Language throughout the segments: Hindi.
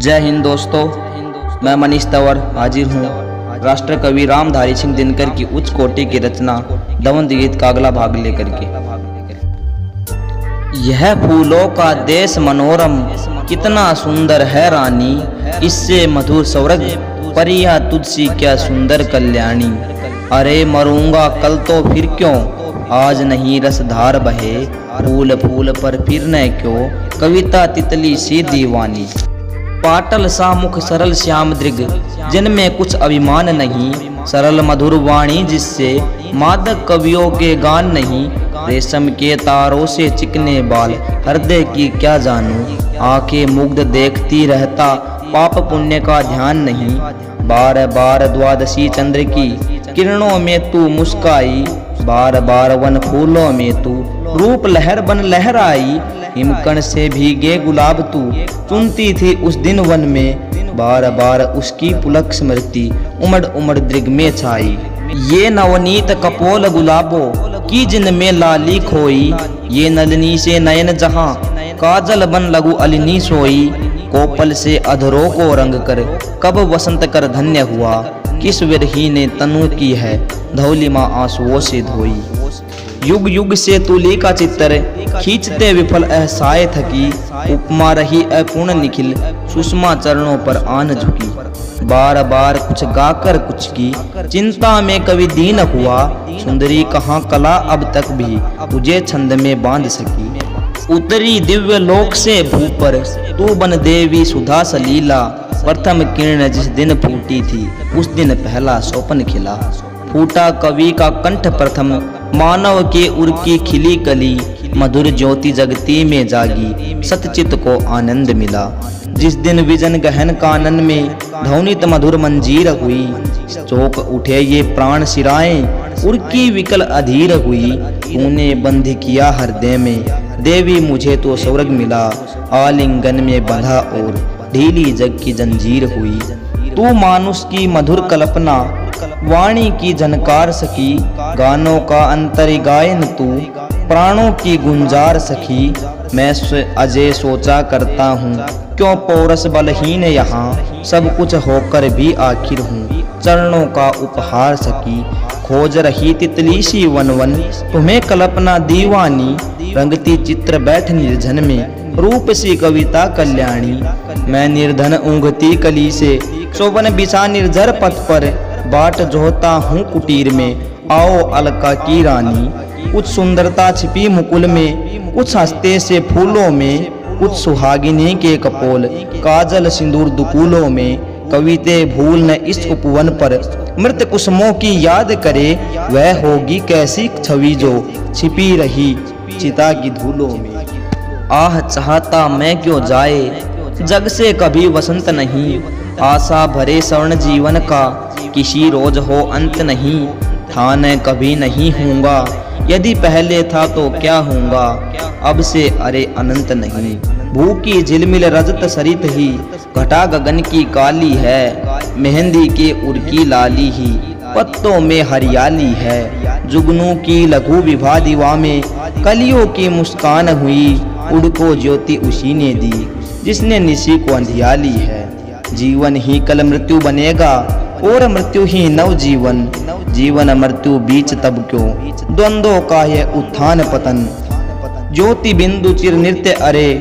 जय हिंद दोस्तों, मैं मनीष तंवर हाजिर हूँ राष्ट्र कवि रामधारी सिंह दिनकर की उच्च कोटि की रचना दवंद गीत का अगला भाग लेकर के। यह फूलों का देश मनोरम कितना सुंदर है रानी, इससे मधुर स्वर्ग परिया तुझसी क्या सुंदर कल्याणी। अरे मरूंगा कल तो फिर क्यों, आज नहीं रसधार बहे, फूल फूल पर फिर न क्यों, कविता तितली सी दीवानी। पाटल सा मुख सरल श्याम दृग, जिनमें कुछ अभिमान नहीं, सरल मधुर वाणी जिससे मादक कवियों के गान नहीं। रेशम के तारों से चिकने बाल, हृदय की क्या जानूं, आंखें मुग्ध देखती रहता, पाप पुण्य का ध्यान नहीं। बार बार द्वादशी चंद्र की किरणों में तू मुस्काई, बार बार वन फूलों में तू रूप लहर बन लहराई। हिमकण से भीगे गुलाब तू चुनती थी उस दिन वन में, बार बार उसकी पुलक स्मृति उमड़ उमड़ दृग में छाई। ये नवनीत कपोल गुलाबों की जिन में लाली खोई, ये नलनी से नयन जहां काजल बन लगू अलिनी सोई। कोपल से अधरों को रंग कर कब वसंत कर धन्य हुआ, किस विरही ने तनु की है धौलिमा आंसुओं से धोई। युग युग से तुली का चित्र खींचते विफल एहसाए थकी, उपमा रही अपूर्ण निखिल सुषमा चरणों पर आन झुकी। बार बार कुछ गाकर कुछ की चिंता में कवि दीन हुआ, सुंदरी कहाँ कला अब तक भी तुझे छंद में बांध सकी। उतरी दिव्य लोक से भू पर तू बन देवी सुधा सलीला, प्रथम किरण जिस दिन फूटी थी उस दिन पहला स्वप्न खिला। फूटा कवि का कंठ प्रथम, मानव के उर की खिली कली, मधुर ज्योति जगती में जागी, सतचित को आनंद मिला। जिस दिन विजन गहन कानन में ध्वनित मधुर मंजीर हुई, चौक उठे ये प्राण सिराएं उर की विकल अधीर हुई। तूने बंध किया हृदय में देवी मुझे तो स्वर्ग मिला, आलिंगन में बंधा और ढीली जग की जंजीर हुई। तू मानुष की मधुर कल्पना वाणी की झनकार सकी, गानों का अंतरि गायन तू प्राणों की गुंजार सखी। मैं अजय सोचा करता हूँ क्यों पौरस बलहीन यहाँ, सब कुछ होकर भी आखिर हूँ चरणों का उपहार सकी। खोज रही तितली सी वन वन तुम्हें कल्पना दीवानी, रंगती चित्र बैठ निर्जन में रूप सी कविता कल्याणी। मैं निर्धन ऊँघती कली से शोभन बिछा निर्जर पथ पर, बाट जोहता हूँ कुटीर में आओ अलका की रानी। कुछ सुंदरता छिपी मुकुल में, कुछ हंसते से फूलों में, कुछ सुहागिनी के कपोल काजल सिंदूर दुकूलों में। कविते भूल न इस उपवन पर मृत कुसुमों की याद करे, वह होगी कैसी छवि जो छिपी रही चिता की धूलों में। आह चाहता मैं क्यों जाए जग से कभी वसंत नहीं, आशा भरे स्वर्ण जीवन का किसी रोज हो अंत नहीं। था न कभी नहीं होऊंगा, यदि पहले था तो क्या होऊंगा, अब से अरे अनंत नहीं। भूखी झिलमिल रजत सरित ही घटा गगन की काली है, मेहंदी के उर की लाली ही पत्तों में हरियाली है। जुगनू की लघु विभा दीवा में कलियों की मुस्कान हुई, उड़ को ज्योति उसी ने दी जिसने निशी को अंधियाली है। जीवन ही कल मृत्यु बनेगा और मृत्यु ही नव जीवन, जीवन मृत्यु बीच तब क्यों द्वंद्वों का यह उत्थान पतन। ज्योति बिंदु चिर नृत्य अरे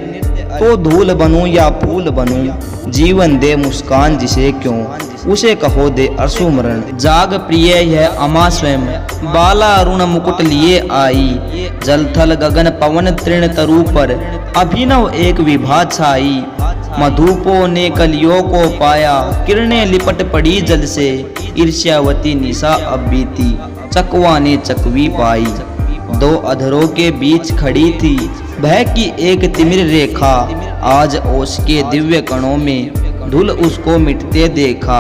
तो धूल बनूं या फूल बनूं, जीवन दे मुस्कान जिसे क्यों उसे कहो दे अश्रुमरण। जाग प्रिय यह अमा स्वयं बाला अरुण मुकुट लिए आई, जल थल गगन पवन तृण तरु पर अभिनव एक विभा छाई। मधुपों ने कलियों को पाया, किरणें लिपट पड़ी जल से, ईर्ष्यावती निशा अब बीती चकवा ने चकवी पाई। दो अधरों के बीच खड़ी थी भय की एक तिमिर रेखा, आज ओस के दिव्य कणों में धुल उसको मिटते देखा।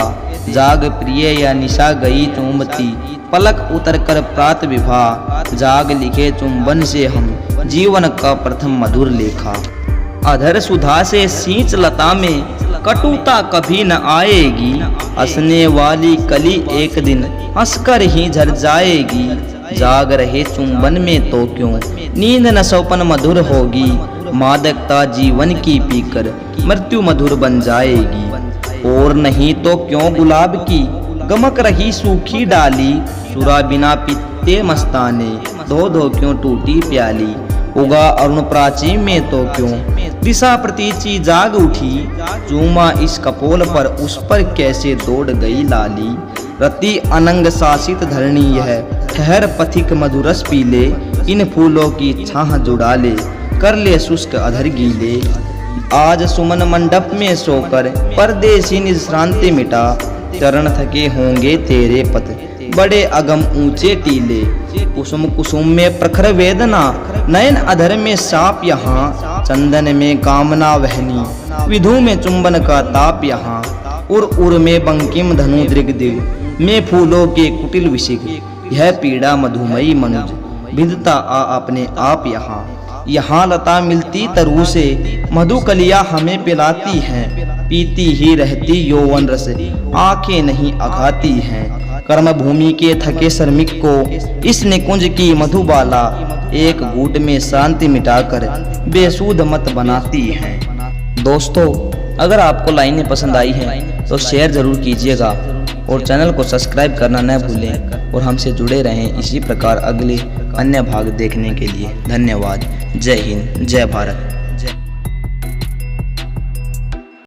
जाग प्रिय या निशा गई चूमती, पलक उतर कर प्रात विभा, जाग लिखे चुंबन से हम जीवन का प्रथम मधुर लेखा। अधर सुधा से सींच लता में कटुता कभी न आएगी, हंसने वाली कली एक दिन हंसकर ही झर जाएगी। जाग रहे चुंबन में तो क्यों नींद न सौपन मधुर होगी, मादकता जीवन की पीकर मृत्यु मधुर बन जाएगी। और नहीं तो क्यों गुलाब की गमक रही सूखी डाली, सुरा बिना पीते मस्ताने, धो धो क्यों टूटी प्याली। उगा अरुण प्राची में तो क्यों दिशा प्रतीची जाग उठी, चूमा इस कपोल पर उस पर कैसे दौड़ गई लाली। रति अनंग शासित धरणी यह, ठहर पथिक मधुरस पीले, इन फूलों की छाह जुड़ा ले, कर ले शुष्क अधर गीले। आज सुमन मंडप में सोकर परदेसी निश्रांति मिटा, चरण थके होंगे तेरे पथ बड़े अगम ऊंचे टीले। कुसुम कुसुम में प्रखर वेदना, नयन अधर में साप यहाँ, चंदन में कामना वहनी, विधु में चुंबन का ताप यहाँ। उर उर में बंकिम धनु दृग दिग, में फूलों के कुटिल विशिख, यह पीड़ा मधुमयी मनुज, विधता आ अपने आप यहाँ। यहाँ लता मिलती तरु से, मधुकलिया हमें पिलाती हैं, पीती ही रहती यौवन रस, आंखें नहीं अघाती हैं। कर्म भूमि के थके श्रमिक को इस निकुंज की मधुबाला, एक घूंट में शांति मिटाकर बेसुध मत बनाती हैं। दोस्तों, अगर आपको लाइनें पसंद आई हैं तो शेयर जरूर कीजिएगा और चैनल को सब्सक्राइब करना न भूलें और हमसे जुड़े रहें इसी प्रकार अगले अन्य भाग देखने के लिए। धन्यवाद। जय हिंद, जय भारत।